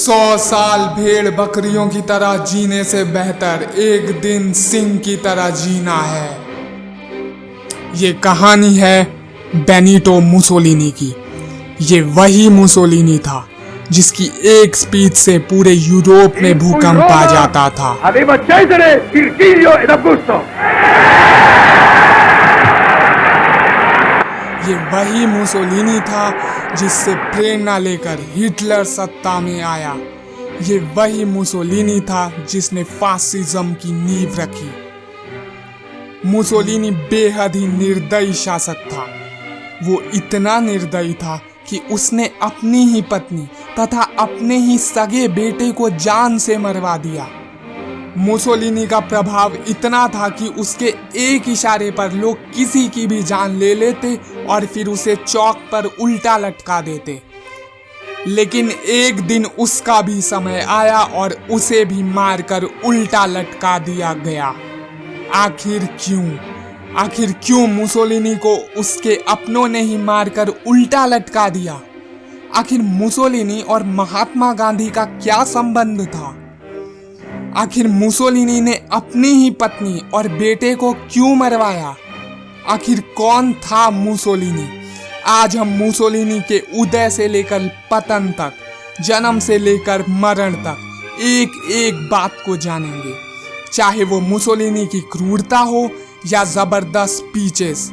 100 साल भेड़ बकरियों की तरह जीने से बेहतर एक दिन सिंह की तरह जीना है। ये कहानी है बेनिटो मुसोलिनी की। ये वही मुसोलिनी था जिसकी एक स्पीच से पूरे यूरोप में भूकंप आ जाता था। ये वही मुसोलिनी था जिससे प्रेरणा लेकर हिटलर सत्ता में आया। ये वही मुसोलिनी था जिसने फासिज्म की नींव रखी। मुसोलिनी बेहद ही निर्दयी शासक था। वो इतना निर्दयी था कि उसने अपनी ही पत्नी तथा अपने ही सगे बेटे को जान से मरवा दिया। मुसोलिनी का प्रभाव इतना था कि उसके एक इशारे पर लोग किसी की भी जान ले लेते और फिर उसे चौक पर उल्टा लटका देते। लेकिन एक दिन उसका भी समय आया और उसे भी मारकर उल्टा लटका दिया गया। आखिर क्यों मुसोलिनी को उसके अपनों ने ही मारकर उल्टा लटका दिया? आखिर मुसोलिनी और महात्मा गांधी का क्या संबंध था? आखिर मुसोलिनी ने अपनी ही पत्नी और बेटे को क्यों मरवाया? आखिर कौन था मुसोलिनी? आज हम मुसोलिनी के उदय से लेकर पतन तक, जन्म से लेकर मरण तक एक एक बात को जानेंगे। चाहे वो मुसोलिनी की क्रूरता हो या जबरदस्त स्पीचेस,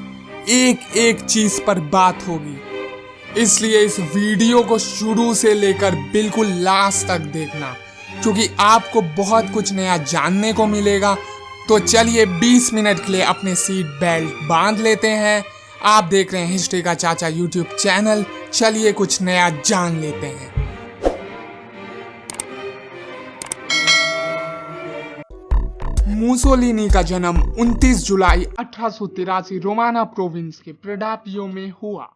एक एक चीज पर बात होगी। इसलिए इस वीडियो को शुरू से लेकर बिल्कुल लास्ट तक देखना, क्योंकि आपको बहुत कुछ नया जानने को मिलेगा। तो चलिए 20 मिनट के लिए अपने सीट बेल्ट बांध लेते हैं। आप देख रहे हैं हिस्ट्री का चाचा यूट्यूब चैनल। चलिए कुछ नया जान लेते हैं। मुसोलिनी का जन्म 29 जुलाई 1883 रोमाना प्रोविंस के प्रोडापियो में हुआ।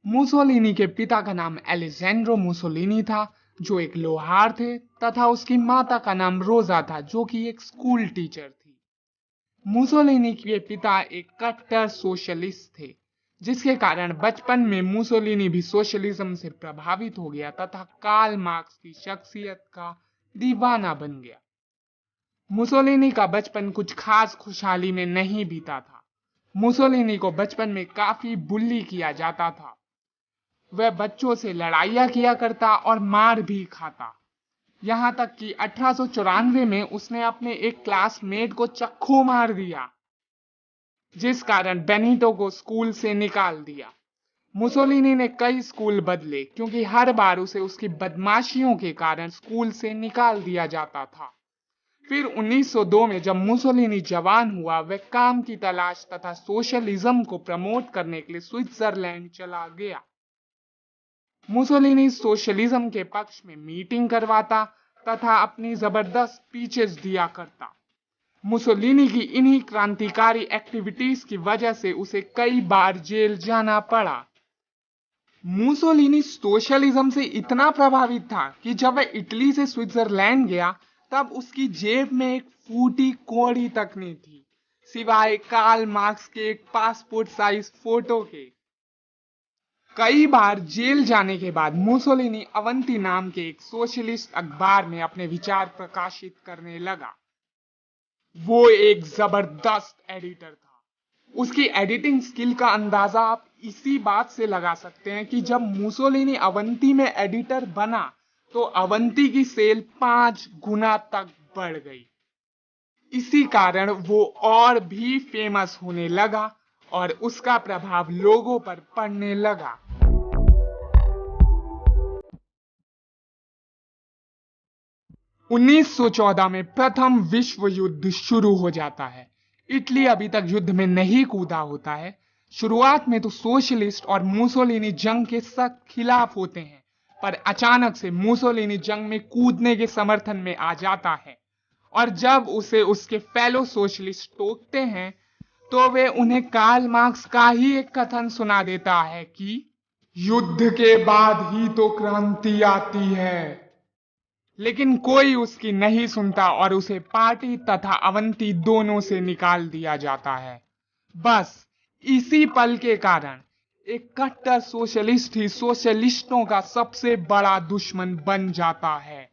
मुसोलिनी के पिता का नाम एलेजेंड्रो मुसोलिनी था, जो एक लोहार थे, तथा उसकी माता का नाम रोजा था, जो कि एक स्कूल टीचर थी। मुसोलिनी के पिता एक कट्टर सोशलिस्ट थे, जिसके कारण बचपन में मुसोलिनी भी सोशलिज्म से प्रभावित हो गया तथा कार्ल मार्क्स की शख्सियत का दीवाना बन गया। मुसोलिनी का बचपन कुछ खास खुशहाली में नहीं बीता था। मुसोलिनी को बचपन में काफी बुल्ली किया जाता था। वह बच्चों से लड़ाइयाँ किया करता और मार भी खाता। यहाँ तक कि 1894 में उसने अपने एक क्लासमेट को चक्कू मार दिया, जिस कारण बेनिटो को स्कूल से निकाल दिया। मुसोलिनी ने कई स्कूल बदले, क्योंकि हर बार उसे उसकी बदमाशियों के कारण स्कूल से निकाल दिया जाता था। फिर 1902 में जब मुसोलिनी जवान हुआ, वह काम की तलाश तथा सोशलिज्म को प्रमोट करने के लिए स्विट्जरलैंड चला गया। मुसोलिनी सोशलिज्म के पक्ष में मीटिंग करवाता तथा अपनी जबरदस्त स्पीचेस दिया करता। मुसोलिनी की इन्हीं क्रांतिकारी एक्टिविटीज की वजह से उसे कई बार जेल जाना पड़ा। मुसोलिनी सोशलिज्म से इतना प्रभावित था कि जब वह इटली से स्विट्जरलैंड गया, तब उसकी जेब में एक फूटी कौड़ी तक नहीं थी, सिवाय कार्ल मार्क्स के एक पासपोर्ट साइज फोटो के। कई बार जेल जाने के बाद मुसोलिनी अवंती नाम के एक सोशलिस्ट अखबार में अपने विचार प्रकाशित करने लगा। वो एक जबरदस्त एडिटर था। उसकी एडिटिंग स्किल का अंदाजा आप इसी बात से लगा सकते हैं कि जब मुसोलिनी अवंती में एडिटर बना, तो अवंती की सेल 5 गुना तक बढ़ गई। इसी कारण वो और भी फेमस होने लगा और उसका प्रभाव लोगों पर पड़ने लगा। उन्नीस 1914 में प्रथम विश्व युद्ध शुरू हो जाता है। इटली अभी तक युद्ध में नहीं कूदा होता है। शुरुआत में तो सोशलिस्ट और मुसोलिनी जंग के सख्त खिलाफ होते हैं, पर अचानक से मुसोलिनी जंग में कूदने के समर्थन में आ जाता है, और जब उसे उसके फेलो सोशलिस्ट टोकते हैं, तो वे उन्हें कार्ल मार्क्स का ही एक कथन सुना देता है कि युद्ध के बाद ही तो क्रांति आती है। लेकिन कोई उसकी नहीं सुनता और उसे पार्टी तथा अवंती दोनों से निकाल दिया जाता है। बस इसी पल के कारण एक कट्टर सोशलिस्ट ही सोशलिस्टों का सबसे बड़ा दुश्मन बन जाता है।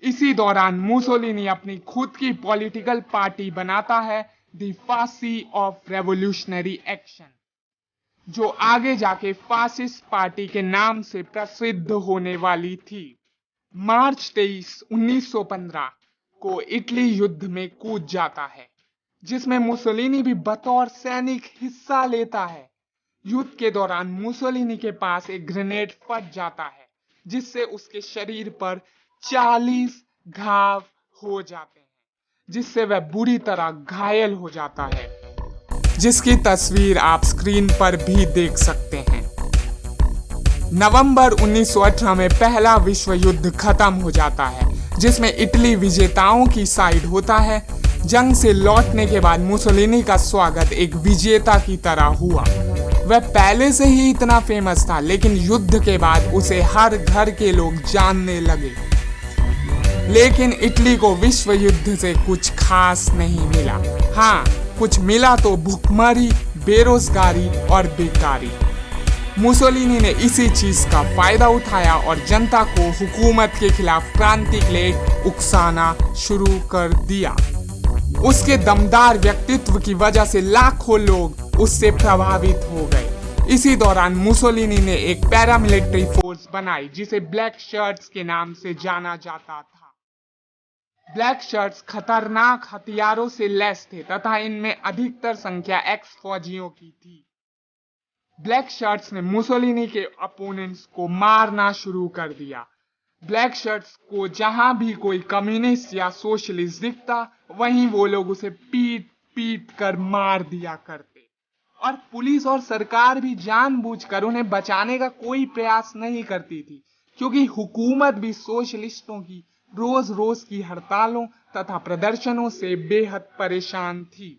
इसी दौरान मुसोलिनी अपनी खुद की पॉलिटिकल पार्टी बनाता है, द फासी ऑफ रेवोल्यूशनरी एक्शन, जो आगे जाके फासिस्ट पार्टी के नाम से प्रसिद्ध होने वाली थी। मार्च 23, 1915 को इटली युद्ध में कूद जाता है, जिसमें मुसोलिनी भी बतौर सैनिक हिस्सा लेता है। युद्ध के दौरान मुसोलिनी के पास एक ग्रेनेड फट जाता है, जिससे उसके शरीर पर 40 घाव हो जाते हैं, जिससे वह बुरी तरह घायल हो जाता है, जिसकी तस्वीर आप स्क्रीन पर भी देख सकते हैं। नवंबर 1918 में पहला विश्व युद्ध खत्म हो जाता है, जिसमें इटली विजेताओं की साइड होता है। जंग से लौटने के बाद मुसोलिनी का स्वागत एक विजेता की तरह हुआ। वह पहले से ही इतना फेमस था, लेकिन युद्ध के बाद उसे हर घर के लोग जानने लगे। लेकिन इटली को विश्व युद्ध से कुछ खास नहीं मिला। हाँ, कुछ मिला तो भुखमरी, बेरोजगारी और बेकारी। मुसोलिनी ने इसी चीज का फायदा उठाया और जनता को हुकूमत के खिलाफ क्रांति के लिए उकसाना शुरू कर दिया। उसके दमदार व्यक्तित्व की वजह से लाखों लोग उससे प्रभावित हो गए। इसी दौरान मुसोलिनी ने एक पैरामिलिट्री फोर्स बनाई, जिसे ब्लैक शर्ट्स के नाम से जाना जाता था। ब्लैक शर्ट्स खतरनाक हथियारों से लैस थे तथा इनमें अधिकतर संख्या एक्स फौजियों की थी। ब्लैक शर्ट्स ने मुसोलिनी के अपोनेंट्स को मारना शुरू कर दिया। ब्लैक शर्ट्स को जहां भी कोई कम्युनिस्ट या सोशलिस्ट दिखता, वहीं वो लोग उसे पीट पीट कर मार दिया करते। और पुलिस और सरकार भी जानबूझकर उन्हें बचाने का कोई प्रयास नहीं करती थी, क्योंकि हुकूमत भी सोशलिस्टों की रोज रोज की हड़तालों तथा प्रदर्शनों से बेहद परेशान थी।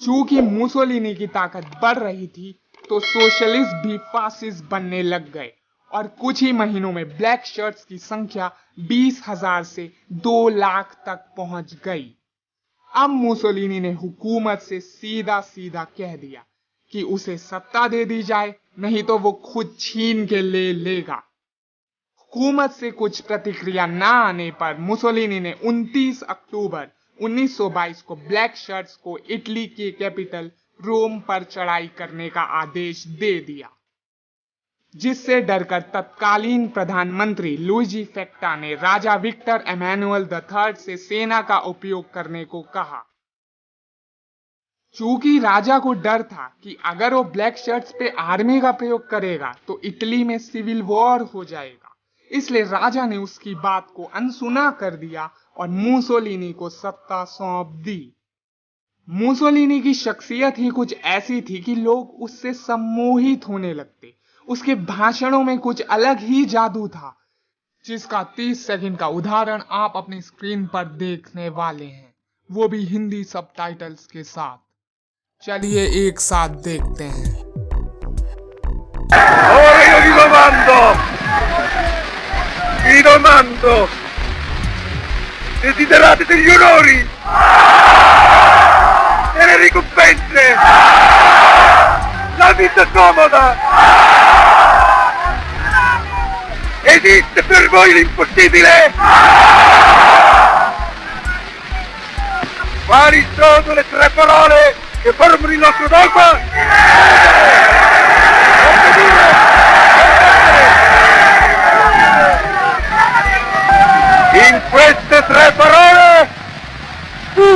चूंकि मुसोलिनी की ताकत बढ़ रही थी, तो सोशलिस्ट भी फासिस्ट बनने लग गए और कुछ ही महीनों में ब्लैक शर्ट्स की संख्या 20,000 से 2 लाख तक पहुंच गई। अब मुसोलिनी ने हुकूमत से सीधा सीधा कह दिया कि उसे सत्ता दे दी जाए, नहीं तो वो खुद छीन के ले लेगा। हुकूमत से कुछ प्रतिक्रिया न आने पर मुसोलिनी ने 29 अक्टूबर 1922 को ब्लैक शर्ट्स को इटली के कैपिटल रोम पर चढ़ाई करने का आदेश दे दिया, जिससे डरकर तत्कालीन प्रधानमंत्री लुइजी फेक्टा ने राजा विक्टर एमेनुअल III से सेना का उपयोग करने को कहा। चूंकि राजा को डर था कि अगर वो ब्लैक शर्ट्स पे आर्मी का प्रयोग करेगा तो इटली में सिविल वॉर हो जाएगा, इसलिए राजा ने उसकी बात को अनसुना कर दिया और मुसोलिनी को सत्ता सौंप दी। मुसोलिनी की शख्सियत ही कुछ ऐसी थी कि लोग उससे सम्मोहित होने लगते। उसके भाषणों में कुछ अलग ही जादू था, जिसका 30 सेकंड का उदाहरण आप अपनी स्क्रीन पर देखने वाले हैं, वो भी हिंदी सबटाइटल्स के साथ। चलिए एक साथ देखते हैं। Vi domando, desiderate degli onori, delle ricompense, la vita comoda. Esiste per voi l'impossibile? Quali sono le 3 parole che formano il nostro dogma? In queste 3 parole tu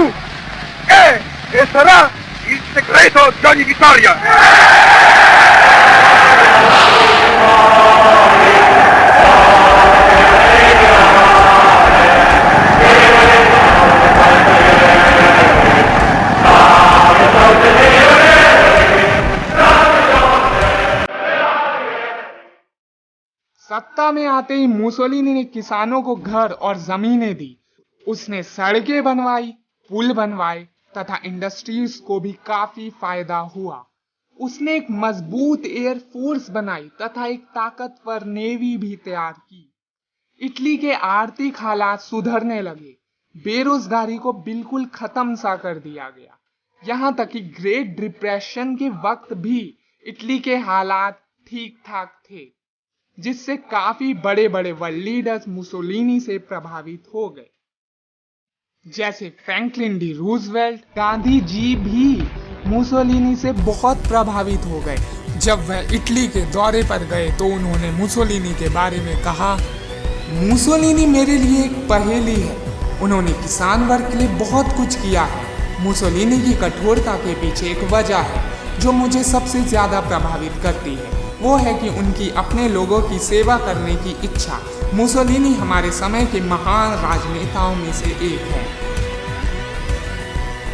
e sarà il segreto di ogni vittoria. सत्ता में आते ही Mussolini ने किसानों को घर और जमीनें दी। उसने सड़कें बनवाई, पुल बनवाए तथा इंडस्ट्रीज को भी काफी फायदा हुआ। उसने एक मजबूत एयरफोर्स बनाई तथा एक ताकतवर नेवी भी तैयार की। इटली के आर्थिक हालात सुधरने लगे। बेरोजगारी को बिल्कुल खत्म सा कर दिया गया। यहाँ तक कि ग्रेट डिप्रेशन के वक्त भी इटली के हालात ठीक ठाक थे, जिससे काफी बड़े बड़े वर्ल्ड लीडर्स मुसोलिनी से प्रभावित हो गए, जैसे Franklin D Roosevelt. Gandhi ji भी मुसोलिनी से बहुत प्रभावित हो गए। जब वह इटली के दौरे पर गए तो उन्होंने मुसोलिनी के बारे में कहा, मुसोलिनी मेरे लिए एक पहेली है। उन्होंने किसान वर्ग के लिए बहुत कुछ किया है। मुसोलिनी की कठोरता के पीछे एक वजह है जो मुझे सबसे ज़्यादा प्रभावित करती है, वो है कि उनकी अपने लोगों की सेवा करने की इच्छा। मुसोलिनी हमारे समय के महान राजनेताओं में से एक है।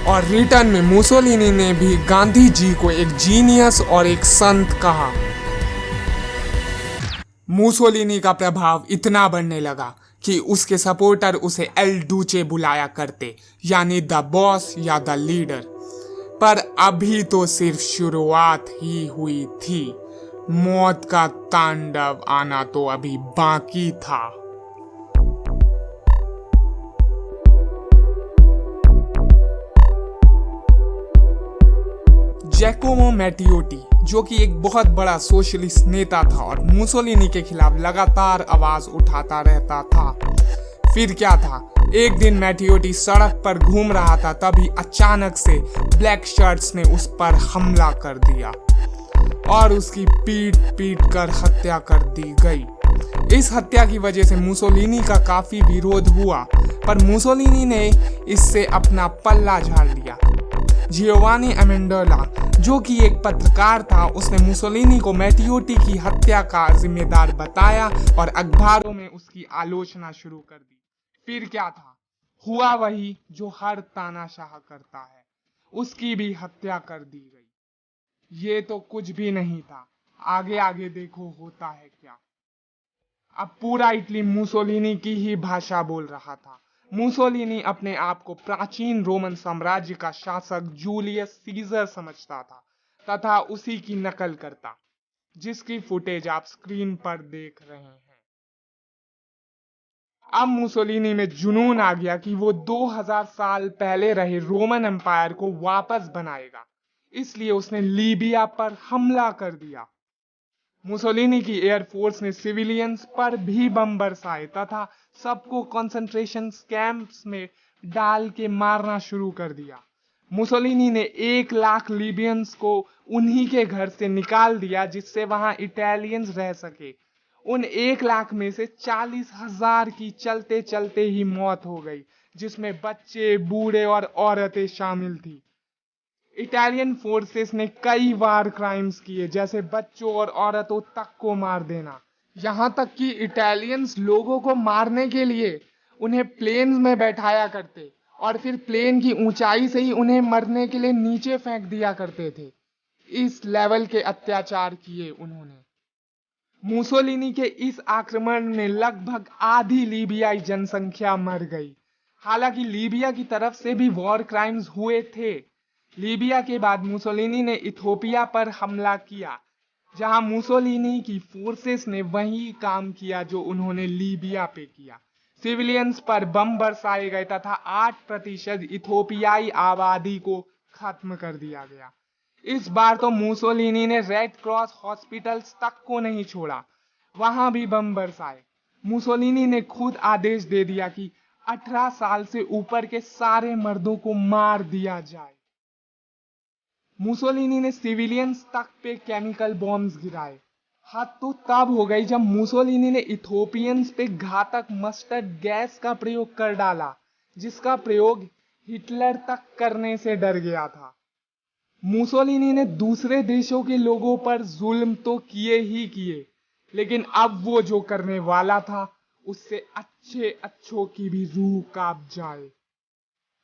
और रिटर्न में मुसोलिनी ने भी गांधी जी को एक जीनियस और एक संत कहा। मुसोलिनी का प्रभाव इतना बढ़ने लगा कि उसके सपोर्टर उसे एल डूचे बुलाया करते, यानी द बॉस या द लीडर। पर अभी तो सिर्फ शुरुआत ही हुई थी। मौत का तांडव आना तो अभी बाकी था। जैकोमो मैटियोटी, जो कि एक बहुत बड़ा सोशलिस्ट नेता था और मुसोलिनी के खिलाफ लगातार आवाज उठाता रहता था। फिर क्या था, एक दिन मैटियोटी सड़क पर घूम रहा था, तभी अचानक से ब्लैक शर्ट्स ने उस पर हमला कर दिया और उसकी पीट पीट कर हत्या कर दी गई। इस हत्या की वजह से मुसोलिनी का काफी विरोध हुआ, पर मुसोलिनी ने इससे अपना पल्ला झाड़ लिया। जियोवानी अमेंडोला, जो कि एक पत्रकार था, उसने मुसोलिनी को मैटियोटी की हत्या का जिम्मेदार बताया और अखबारों में उसकी आलोचना शुरू कर दी। फिर क्या था, हुआ वही जो हर तानाशाह करता है, उसकी भी हत्या कर दी गई। ये तो कुछ भी नहीं था, आगे आगे देखो होता है क्या। अब पूरा इटली मुसोलिनी की ही भाषा बोल रहा था। मुसोलिनी अपने आप को प्राचीन रोमन साम्राज्य का शासक जूलियस सीजर समझता था तथा उसी की नकल करता, जिसकी फुटेज आप स्क्रीन पर देख रहे हैं। अब मुसोलिनी में जुनून आ गया कि वो 2000 साल पहले रहे रोमन एम्पायर को वापस बनाएगा, इसलिए उसने लीबिया पर हमला कर दिया। मुसोलिनी की एयरफोर्स ने सिविलियंस पर भी बम बरसाए तथा सबको कंसंट्रेशन कैंप्स में डाल के मारना शुरू कर दिया। मुसोलिनी ने 1 लाख लीबियंस को उन्हीं के घर से निकाल दिया, जिससे वहां इटालियंस रह सके। उन 1 लाख में से 40,000 की चलते चलते ही मौत हो गई, जिसमें बच्चे, बूढ़े और औरतें शामिल थी। इटालियन फोर्सेस ने कई वार क्राइम्स किए, जैसे बच्चों और औरतों तक को मार देना। यहाँ तक कि इटालियंस लोगों को मारने के लिए उन्हें प्लेन्स में बैठाया करते और फिर प्लेन की ऊंचाई से ही उन्हें मरने के लिए नीचे फेंक दिया करते थे। इस लेवल के अत्याचार किए उन्होंने। मुसोलिनी के इस आक्रमण में लगभग आधी लीबियाई जनसंख्या मर गई। हालांकि लीबिया की तरफ से भी वॉर क्राइम्स हुए थे। लीबिया के बाद मुसोलिनी ने इथोपिया पर हमला किया, जहां मुसोलिनी की फोर्सेस ने वही काम किया जो उन्होंने लीबिया पे किया। सिविलियंस पर बम बरसाए गए तथा 8% इथोपियाई आबादी को खत्म कर दिया गया। इस बार तो मुसोलिनी ने रेड क्रॉस हॉस्पिटल्स तक को नहीं छोड़ा, वहां भी बम बरसाए। मुसोलिनी ने खुद आदेश दे दिया कि 18 साल से ऊपर के सारे मर्दों को मार दिया जाए। मुसोलिनी ने सिविलियंस तक पे केमिकल बॉम्ब्स गिराए। हद तो तब हो गई जब मुसोलिनी ने इथोपियंस पे घातक मस्टर्ड गैस का प्रयोग कर डाला, जिसका प्रयोग हिटलर तक करने से डर गया था। मुसोलिनी ने दूसरे देशों के लोगों पर जुल्म तो किए ही किए, लेकिन अब वो जो करने वाला था उससे अच्छों की भी रूह कांप जाए।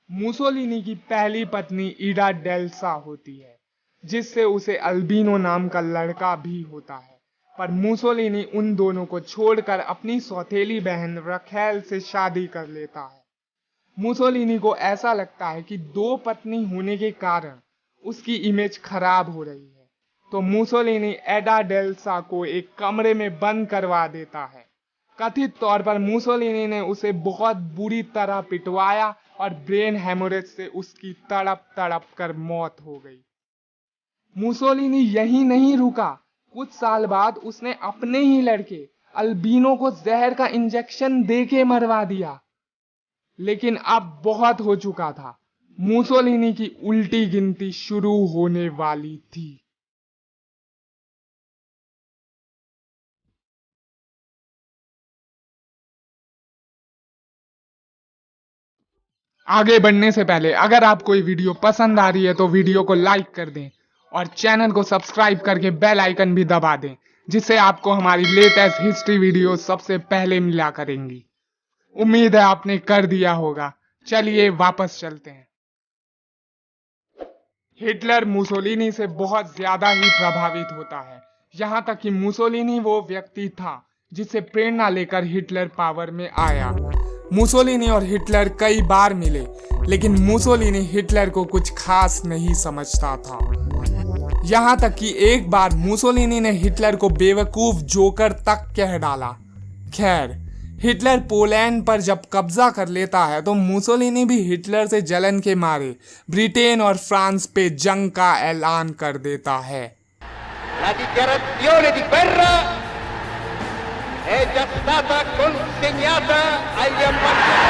मुसोलिनी की पहली पत्नी ईडा डेल्सा होती है, जिससे उसे अल्बिनो नाम का लड़का भी होता है। पर मुसोलिनी उन दोनों को छोड़कर अपनी सौतेली बहन रखेल से शादी कर लेता है। मुसोलिनी को ऐसा लगता है कि 2 पत्नी होने के कारण उसकी इमेज खराब हो रही है, तो मुसोलिनी एडा डेल्सा को एक कमरे में बंद करवा देता है। कथित तौर पर मुसोलिनी ने उसे बहुत बुरी तरह पिटवाया और ब्रेन हेमोरेज से उसकी तड़प तड़प कर मौत हो गई। मुसोलिनी यही नहीं रुका, कुछ साल बाद उसने अपने ही लड़के अल्बीनो को जहर का इंजेक्शन देके मरवा दिया। लेकिन अब बहुत हो चुका था, मुसोलिनी की उल्टी गिनती शुरू होने वाली थी। आगे बढ़ने से पहले अगर आपको ये वीडियो पसंद आ रही है तो वीडियो को लाइक कर दें और चैनल को सब्सक्राइब करके बेल आइकन भी दबा दें, जिससे आपको हमारी लेटेस्ट हिस्ट्री वीडियो सबसे पहले मिला करेंगी। उम्मीद है आपने कर दिया होगा। चलिए वापस चलते हैं। हिटलर मुसोलिनी से बहुत ज्यादा ही प्रभावित होता है, यहां तक कि मुसोलिनी वो व्यक्ति था जिससे प्रेरणा लेकर हिटलर पावर में आया। मुसोलिनी और हिटलर कई बार मिले, लेकिन मुसोलिनी हिटलर को कुछ खास नहीं समझता था। यहां तक कि एक बार मुसोलिनी ने हिटलर को बेवकूफ जोकर तक कह डाला। खैर, हिटलर पोलैंड पर जब कब्जा कर लेता है तो मुसोलिनी भी हिटलर से जलन के मारे ब्रिटेन और फ्रांस पे जंग का ऐलान कर देता है। La dichiarazione di guerra è già stata consegnata agli ambasciatori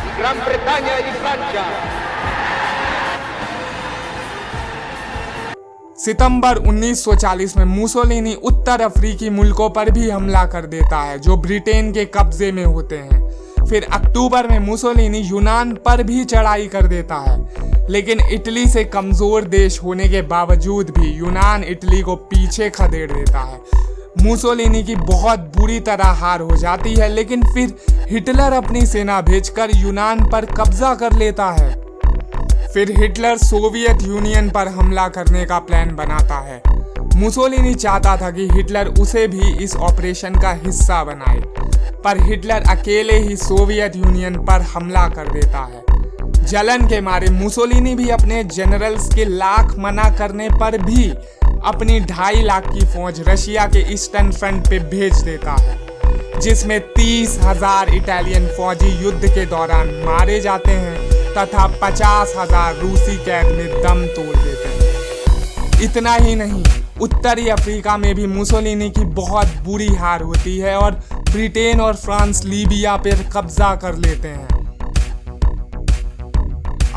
di Gran Bretagna e di Francia. सितंबर 1940 में मुसोलिनी उत्तर अफ्रीकी मुल्कों पर भी हमला कर देता है जो ब्रिटेन के कब्जे में होते हैं। फिर अक्टूबर में मुसोलिनी यूनान पर भी चढ़ाई कर देता है, लेकिन इटली से कमजोर देश होने के बावजूद भी यूनान इटली को पीछे खदेड़ देता है। मुसोलिनी की बहुत बुरी तरह हार हो जाती है, लेकिन फिर हिटलर अपनी सेना भेजकर यूनान पर कब्जा कर लेता है। फिर हिटलर सोवियत यूनियन पर हमला करने का प्लान बनाता है। मुसोलिनी चाहता था कि हिटलर उसे भी इस ऑपरेशन का हिस्सा बनाए, पर हिटलर अकेले ही सोवियत यूनियन पर हमला कर देता है। जलन के मारे मुसोलिनी भी अपने जनरल्स के लाख मना करने पर भी अपनी 2.5 लाख की फौज रशिया के ईस्टर्न फ्रंट पे भेज देता है, जिसमें 30,000 इटालियन फौजी युद्ध के दौरान मारे जाते हैं तथा 50,000 रूसी कैद में दम तोड़ देते हैं। इतना ही नहीं, उत्तरी अफ्रीका में भी मुसोलिनी की बहुत बुरी हार होती है और ब्रिटेन और फ्रांस लीबिया पर कब्जा कर लेते हैं।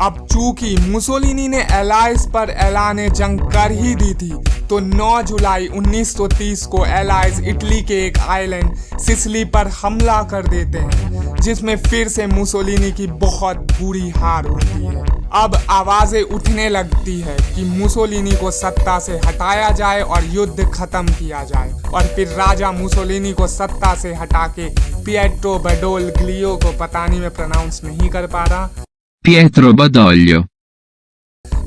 अब चूंकि मुसोलिनी ने एलाइज पर ऐलान जंग कर ही दी थी, तो 9 जुलाई 1930 को एलाइज इटली के एक आइलैंड सिसिली पर हमला कर देते हैं, जिसमें फिर से मुसोलिनी की बहुत बुरी हार होती है। अब आवाजें उठने लगती है कि मुसोलिनी को सत्ता से हटाया जाए और युद्ध खत्म किया जाए, और फिर राजा मुसोलिनी को सत्ता से हटा के पिएट्रो बडोल्ग्लियो को, पता नहीं मैं प्रोनाउंस नहीं कर पा रहा, Pietro Badoglio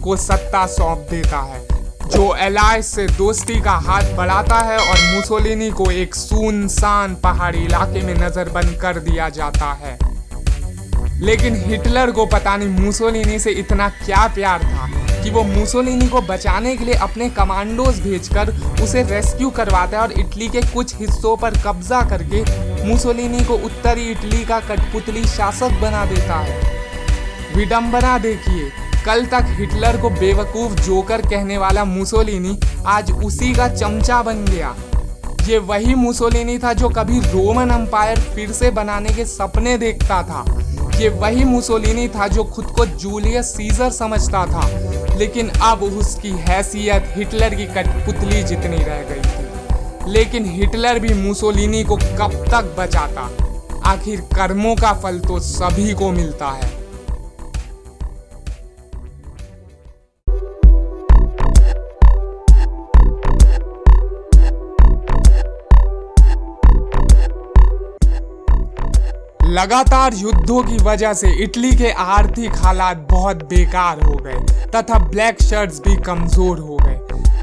को सत्ता सौंप देता है, जो एलाइज से दोस्ती का हाथ बढ़ाता है, और मुसोलिनी को एक सुनसान पहाड़ी इलाके में नजरबंद कर दिया जाता है। लेकिन हिटलर को पता नहीं मुसोलिनी से इतना क्या प्यार था कि वो मुसोलिनी को बचाने के लिए अपने कमांडोज भेजकर उसे रेस्क्यू करवाता है और इटली के कुछ हिस्सों पर कब्जा करके मुसोलिनी को उत्तरी इटली का कठपुतली शासक बना देता है। विडंबना देखिए, कल तक हिटलर को बेवकूफ जोकर कहने वाला मुसोलिनी आज उसी का चमचा बन गया। ये वही मुसोलिनी था जो कभी रोमन एम्पायर फिर से बनाने के सपने देखता था। ये वही मुसोलिनी था जो खुद को जूलियस सीजर समझता था, लेकिन अब उसकी हैसियत हिटलर की कठपुतली जितनी रह गई थी। लेकिन हिटलर भी मुसोलिनी को कब तक बचाता? आखिर कर्मों का फल तो सभी को मिलता है। लगातार युद्धों की वजह से इटली के आर्थिक हालात बहुत बेकार हो गए तथा ब्लैक शर्ट्स भी कमजोर हो गए।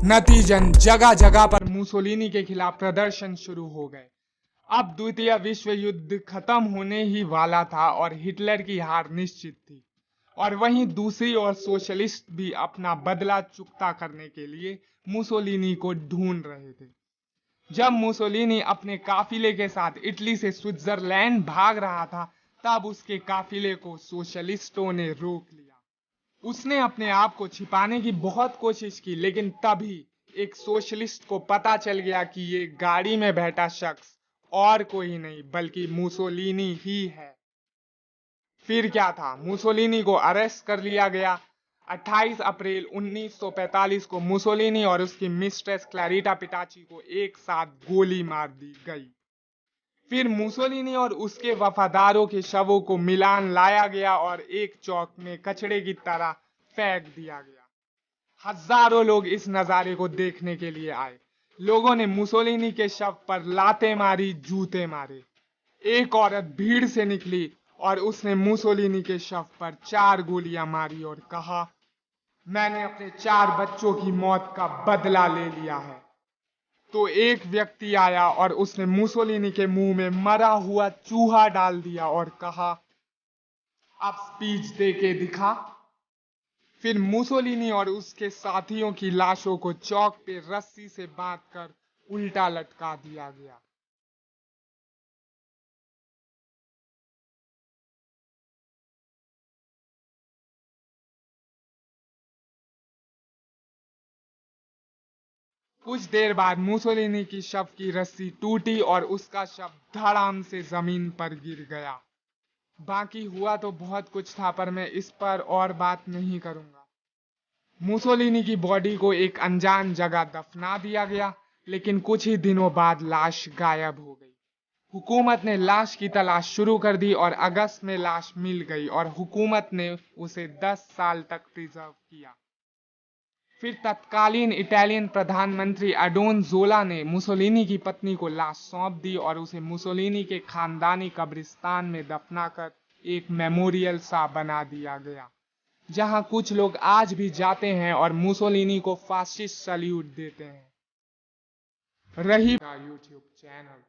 नतीजन जगह जगह पर मुसोलिनी के खिलाफ प्रदर्शन शुरू हो गए। अब द्वितीय विश्व युद्ध खत्म होने ही वाला था और हिटलर की हार निश्चित थी, और वहीं दूसरी ओर सोशलिस्ट भी अपना बदला चुकता करने के लिए मुसोलिनी को ढूंढ रहे थे। जब मुसोलिनी अपने काफिले के साथ इटली से स्विट्जरलैंड भाग रहा था, तब उसके काफिले को सोशलिस्टों ने रोक लिया। उसने अपने आप को छिपाने की बहुत कोशिश की, लेकिन तभी एक सोशलिस्ट को पता चल गया कि ये गाड़ी में बैठा शख्स और कोई नहीं बल्कि मुसोलिनी ही है। फिर क्या था, मुसोलिनी को अरेस्ट कर लिया गया। 28 अप्रैल 1945 को मुसोलिनी और उसकी मिस्ट्रेस क्लैरिटा पिटाची को एक साथ गोली मार दी गई। फिर मुसोलिनी और उसके वफादारों के शवों को मिलान लाया गया और एक चौक में कचड़े की तरह फेंक दिया गया। हजारों लोग इस नजारे को देखने के लिए आए। लोगों ने मुसोलिनी के शव पर लातें मारी, जूते मारे। एक औरत भीड़ से निकली और उसने मुसोलिनी के शव पर 4 गोलियां मारी और कहा, मैंने अपने 4 बच्चों की मौत का बदला ले लिया है। तो एक व्यक्ति आया और उसने मुसोलिनी के मुंह में मरा हुआ चूहा डाल दिया और कहा, अब स्पीच दे के दिखा। फिर मुसोलिनी और उसके साथियों की लाशों को चौक पे रस्सी से बांधकर उल्टा लटका दिया गया। कुछ देर बाद मुसोलिनी की शव की रस्सी टूटी और उसका शव धड़ाम से जमीन पर गिर गया। बाकी हुआ तो बहुत कुछ था, पर मैं इस पर और बात नहीं करूंगा। मुसोलिनी की बॉडी को एक अनजान जगह दफना दिया गया, लेकिन कुछ ही दिनों बाद लाश गायब हो गई। हुकूमत ने लाश की तलाश शुरू कर दी और अगस्त में लाश मिल गई और हुकूमत ने उसे 10 साल तक प्रिजर्व किया। फिर तत्कालीन इटालियन प्रधानमंत्री एडोन जोला ने मुसोलिनी की पत्नी को लाश सौंप दी और उसे मुसोलिनी के खानदानी कब्रिस्तान में दफनाकर एक मेमोरियल सा बना दिया गया, जहां कुछ लोग आज भी जाते हैं और मुसोलिनी को फासिस्ट सल्यूट देते हैं। रही YouTube चैनल।